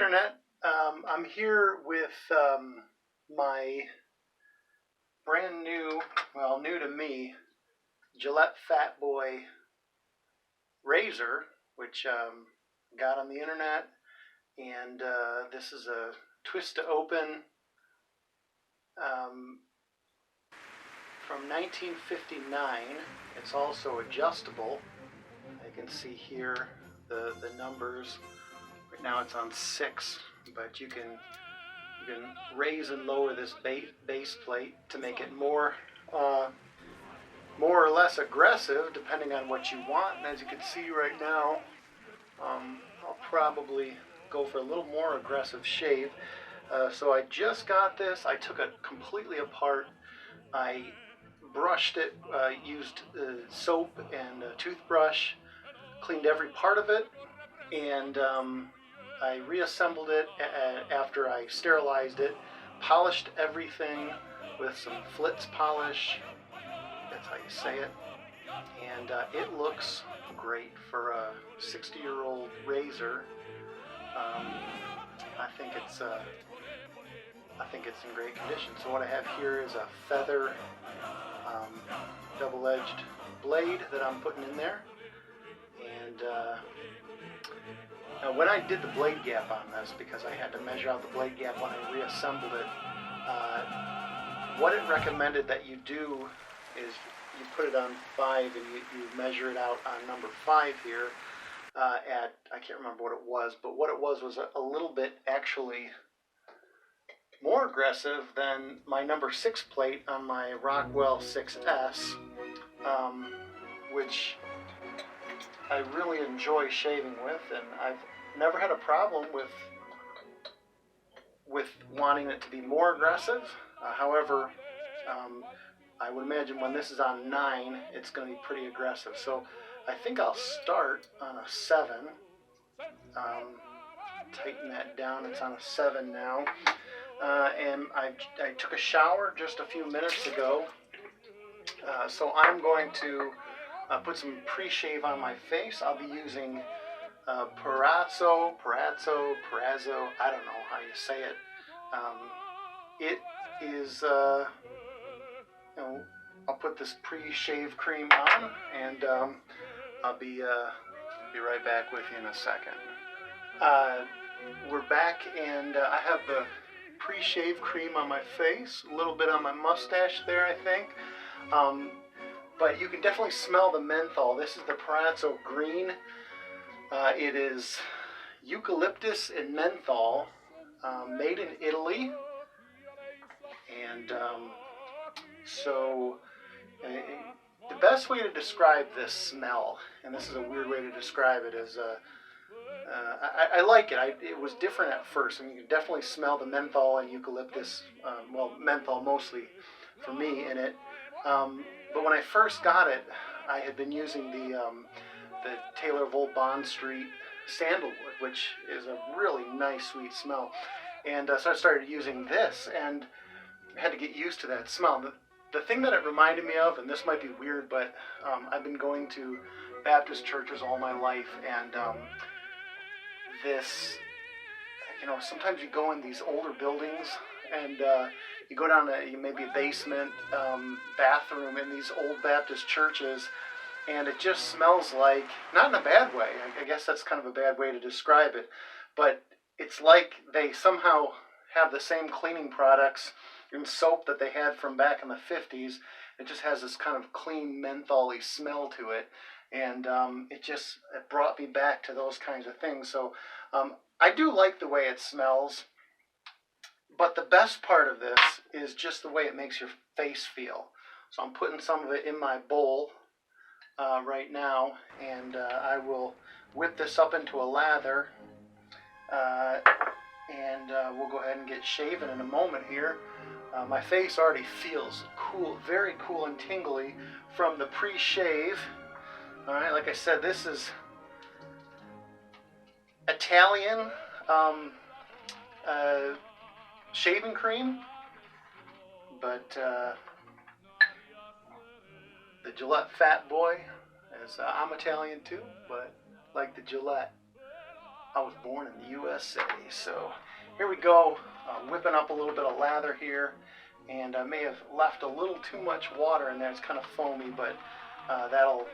Internet. I'm here with my brand new, well, new to me, Gillette Fatboy razor, which got on the internet, and this is a twist to open from 1959. It's also adjustable. I can see here the numbers. Right now it's on 6, but you can raise and lower this base plate to make it more or less aggressive, depending on what you want. And as you can see right now, I'll probably go for a little more aggressive shave. So I just got this. I took it completely apart. I brushed it, used soap and a toothbrush, cleaned every part of it, and I reassembled it after I sterilized it, polished everything with some Flitz polish. That's how you say it. And it looks great for a 60-year-old razor. I think it's in great condition. So what I have here is a feather double-edged blade that I'm putting in there. And now when I did the blade gap on this, because I had to measure out the blade gap when I reassembled it, what it recommended that you do is you put it on 5 and you measure it out on number 5 here at, I can't remember what it was, but what it was a little bit actually more aggressive than my number 6 plate on my Rockwell 6S, which I really enjoy shaving with, and I've never had a problem with wanting it to be more aggressive. However, I would imagine when this is on 9, it's going to be pretty aggressive. So I think I'll start on a 7. Tighten that down. It's on a 7 now. And I took a shower just a few minutes ago. So I'm going to put some pre-shave on my face. I'll be using Proraso, I don't know how you say it. It is, I'll put this pre-shave cream on, and I'll be right back with you in a second. We're back, and I have the pre-shave cream on my face, a little bit on my mustache there, I think. But you can definitely smell the menthol. This is the Proraso Green. It is eucalyptus and menthol, made in Italy. And so the best way to describe this smell, and this is a weird way to describe it, is I like it. It was different at first. I mean, you can definitely smell the menthol and eucalyptus, well, menthol mostly for me in it. But when I first got it, I had been using the Taylor Bond Street sandalwood, which is a really nice, sweet smell. And so I started using this, and I had to get used to that smell. The thing that it reminded me of, and this might be weird, but I've been going to Baptist churches all my life, and this, sometimes you go in these older buildings, and you go down to maybe a basement bathroom in these old Baptist churches, and it just smells like, not in a bad way, I guess that's kind of a bad way to describe it, but it's like they somehow have the same cleaning products and soap that they had from back in the 50s. It just has this kind of clean mentholy smell to it, and it brought me back to those kinds of things. So I do like the way it smells, but the best part of this is just the way it makes your face feel. So I'm putting some of it in my bowl right now, and I will whip this up into a lather, and we'll go ahead and get shaving in a moment here. My face already feels cool, very cool and tingly from the pre-shave. All right, like I said, this is Italian shaving cream, but the Gillette Fatboy, as I'm Italian too, but like the Gillette. I was born in the USA. So here we go, whipping up a little bit of lather here. And I may have left a little too much water in there. It's kind of foamy, but that'll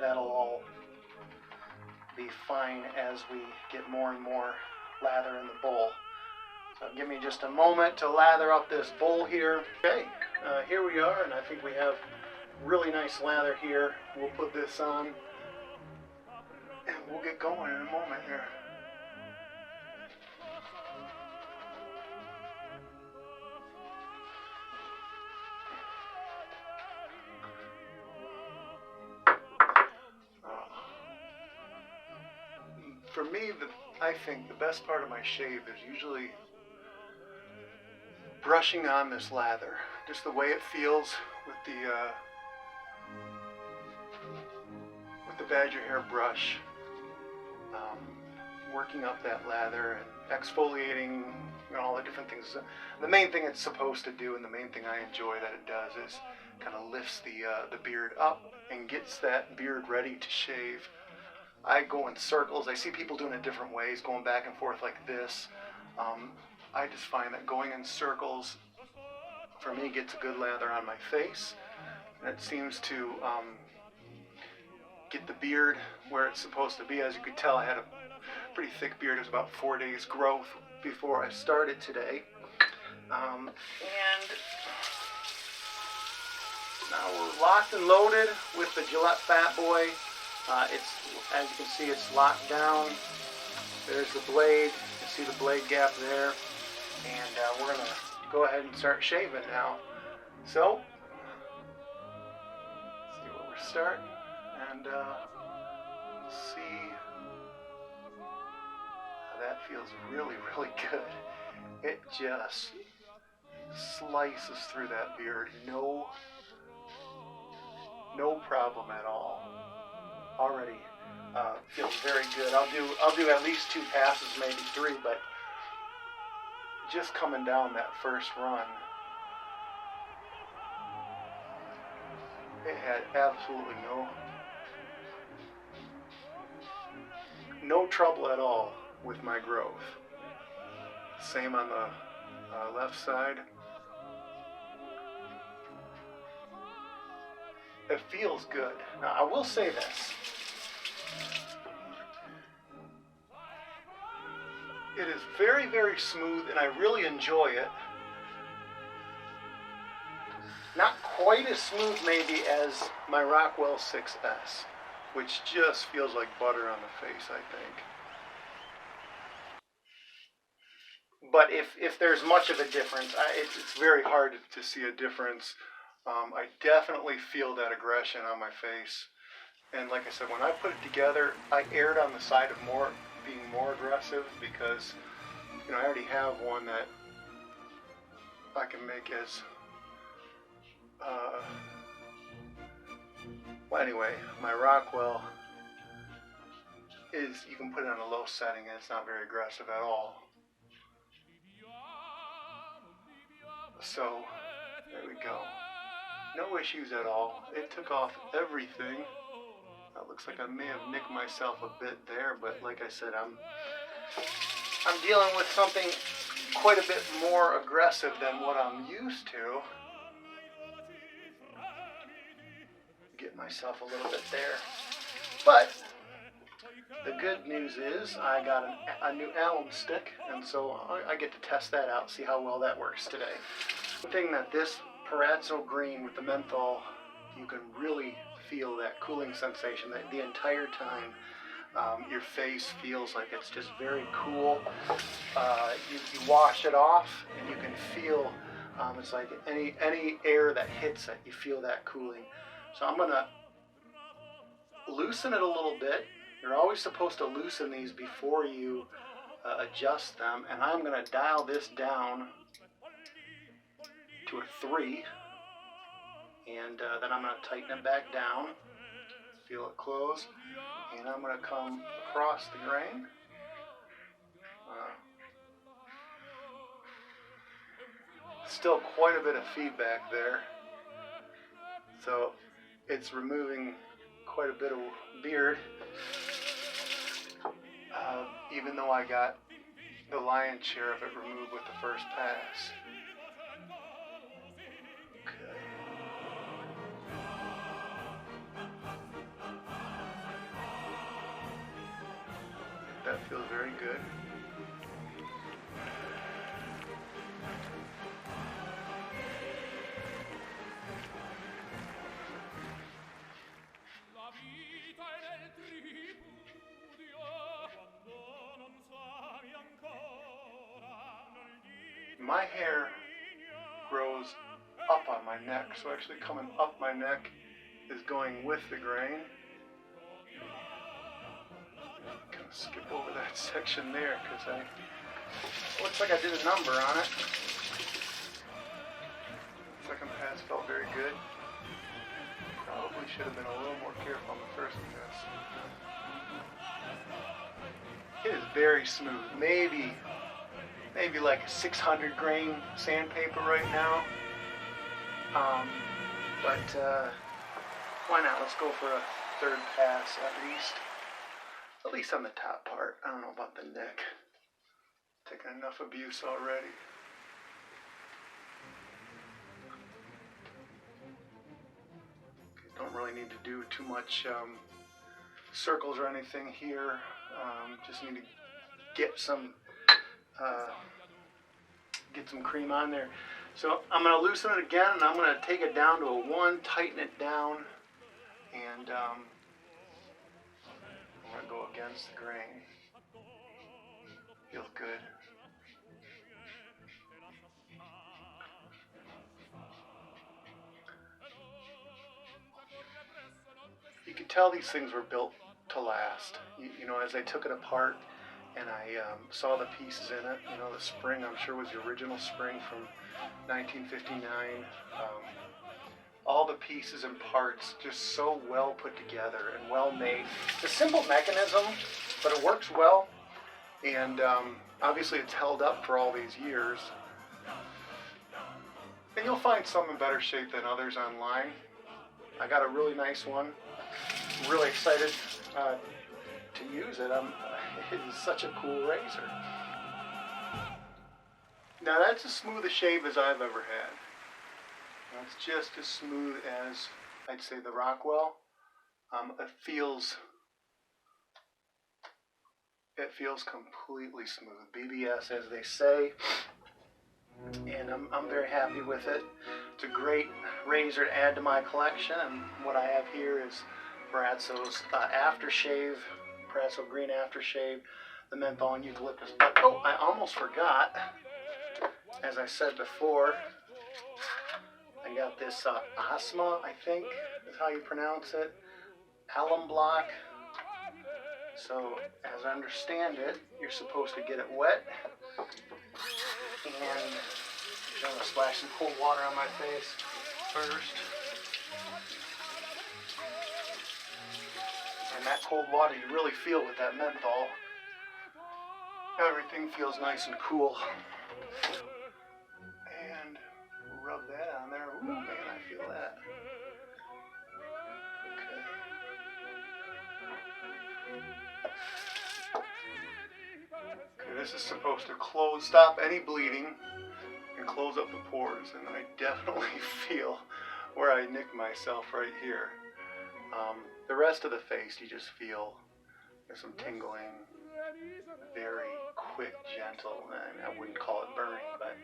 all be fine as we get more and more lather in the bowl. So give me just a moment to lather up this bowl here. Okay, here we are, and I think we have really nice lather here. We'll put this on, and we'll get going in a moment here. For me, I think the best part of my shave is usually brushing on this lather. Just the way it feels with the badger hair brush. Working up that lather and exfoliating, all the different things. The main thing it's supposed to do, and the main thing I enjoy that it does, is kind of lifts the beard up and gets that beard ready to shave. I go in circles. I see people doing it different ways, going back and forth like this. I just find that going in circles, for me, gets a good lather on my face. And it seems to get the beard where it's supposed to be. As you could tell, I had a pretty thick beard. It was about 4 days growth before I started today. And now we're locked and loaded with the Gillette Fatboy. It's, as you can see, it's locked down. There's the blade. You see the blade gap there. And we're going to go ahead and start shaving now. So, let's see where we're starting. And see how that feels really, really good. It just slices through that beard. No problem at all. Already feels very good. I'll do at least 2 passes, maybe 3, but just coming down that first run, it had absolutely no trouble at all with my growth. Same on the left side. It feels good. Now, I will say this. It is very, very smooth, and I really enjoy it. Not quite as smooth, maybe, as my Rockwell 6S, which just feels like butter on the face, I think. But if there's much of a difference, it's very hard to see a difference. I definitely feel that aggression on my face. And like I said, when I put it together, I erred on the side of being more aggressive because, I already have one that I can make as, well, anyway, my Rockwell is, you can put it on a low setting and it's not very aggressive at all. So, there we go. No issues at all. It took off everything. It looks like I may have nicked myself a bit there, but like I said, I'm dealing with something quite a bit more aggressive than what I'm used to. Get myself a little bit there. But the good news is I got a new alum stick, and so I get to test that out, see how well that works today. The thing that this Proraso green with the menthol, you can really feel that cooling sensation that the entire time. Your face feels like it's just very cool. You wash it off and you can feel, it's like any air that hits it, you feel that cooling. So I'm gonna loosen it a little bit. You're always supposed to loosen these before you adjust them, and I'm gonna dial this down to a 3, and then I'm going to tighten it back down, feel it close, and I'm going to come across the grain. Still quite a bit of feedback there, so it's removing quite a bit of beard. even though I got the lion's share of it removed with the first pass. Okay. That feels very good. My hair grows up on my neck, so actually coming up my neck is going with the grain. Kind of skip over that section there because looks like I did a number on it. Second pass felt very good. Probably should have been a little more careful on the first pass. It is very smooth. Maybe like a 600 grain sandpaper right now. But why not? Let's go for a third pass at least on the top part. I don't know about the neck. Taking enough abuse already. Don't really need to do too much circles or anything here. Just need to get some cream on there. So I'm going to loosen it again, and I'm going to take it down to a 1, tighten it down, and I'm going to go against the grain. Feels good. You can tell these things were built to last. You know, as I took it apart and I saw the pieces in it, you know, the spring I'm sure was the original spring from 1959. All the pieces and parts just so well put together and well made. It's a simple mechanism, but it works well, and obviously it's held up for all these years. And you'll find some in better shape than others online. I got a really nice one. I'm really excited to use it. It is such a cool razor. Now that's as smooth a shave as I've ever had. It's just as smooth as, I'd say, the Rockwell. It feels completely smooth. BBS, as they say. And I'm very happy with it. It's a great razor to add to my collection. And what I have here is Proraso's aftershave, Proraso green aftershave, the menthol and eucalyptus. Oh, I almost forgot. As I said before, I got this Asma, I think is how you pronounce it, alum block. So, as I understand it, you're supposed to get it wet, and I'm going to splash some cold water on my face first. And that cold water you really feel with that menthol. Everything feels nice and cool. And rub that on there. Ooh, man, I feel that. Okay, this is supposed to stop any bleeding and close up the pores, and I definitely feel where I nicked myself right here. The rest of the face, you just feel there's some tingling, very quick, gentle, and I wouldn't call it burning, but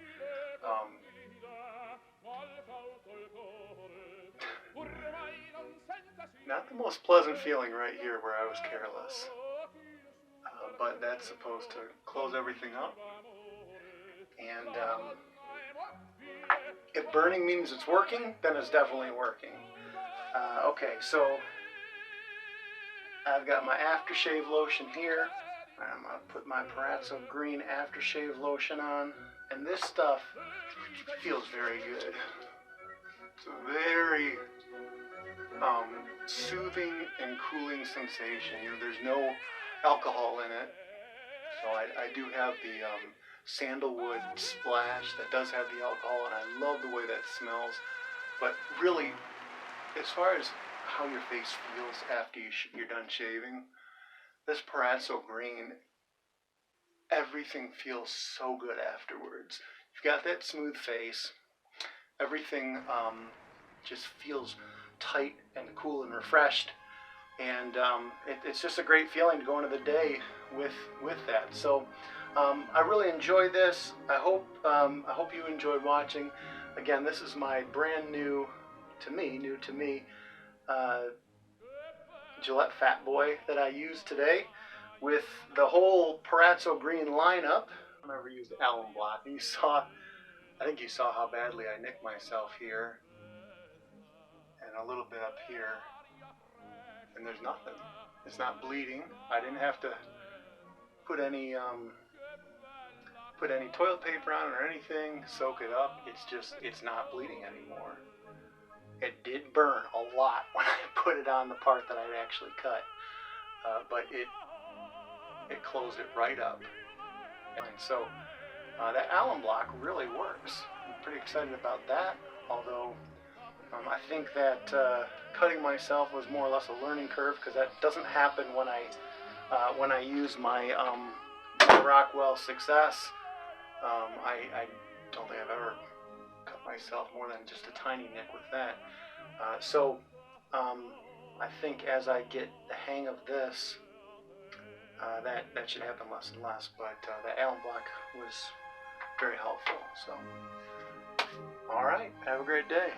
not the most pleasant feeling right here where I was careless. But that's supposed to close everything up. And if burning means it's working, then it's definitely working. Okay, so I've got my aftershave lotion here. I'm going to put my Proraso green aftershave lotion on. And this stuff feels very good. It's a very soothing and cooling sensation. You know, there's no alcohol in it. So I do have the sandalwood splash that does have the alcohol, and I love the way that smells. But really, as far as how your face feels after you're done shaving, this Proraso green everything feels so good afterwards. You've got that smooth face. Everything just feels tight and cool and refreshed. And it's just a great feeling to go into the day with that. So I really enjoy this. I hope you enjoyed watching. Again, this is my brand new to me Gillette Fatboy that I used today with the whole Proraso green lineup. I never used alum block. I think you saw how badly I nicked myself here and a little bit up here. And there's nothing. It's not bleeding. I didn't have to put any toilet paper on it or anything, soak it up. It's not bleeding anymore. It did burn a lot when I put it on the part that I'd actually cut, but it closed it right up. And so that alum block really works. I'm pretty excited about that, although I think that cutting myself was more or less a learning curve, because that doesn't happen when I use my Rockwell Success. I don't think I've ever cut myself more than just a tiny nick with that. So I think as I get the hang of this, that should happen less and less. But the alum block was very helpful. So, all right, have a great day.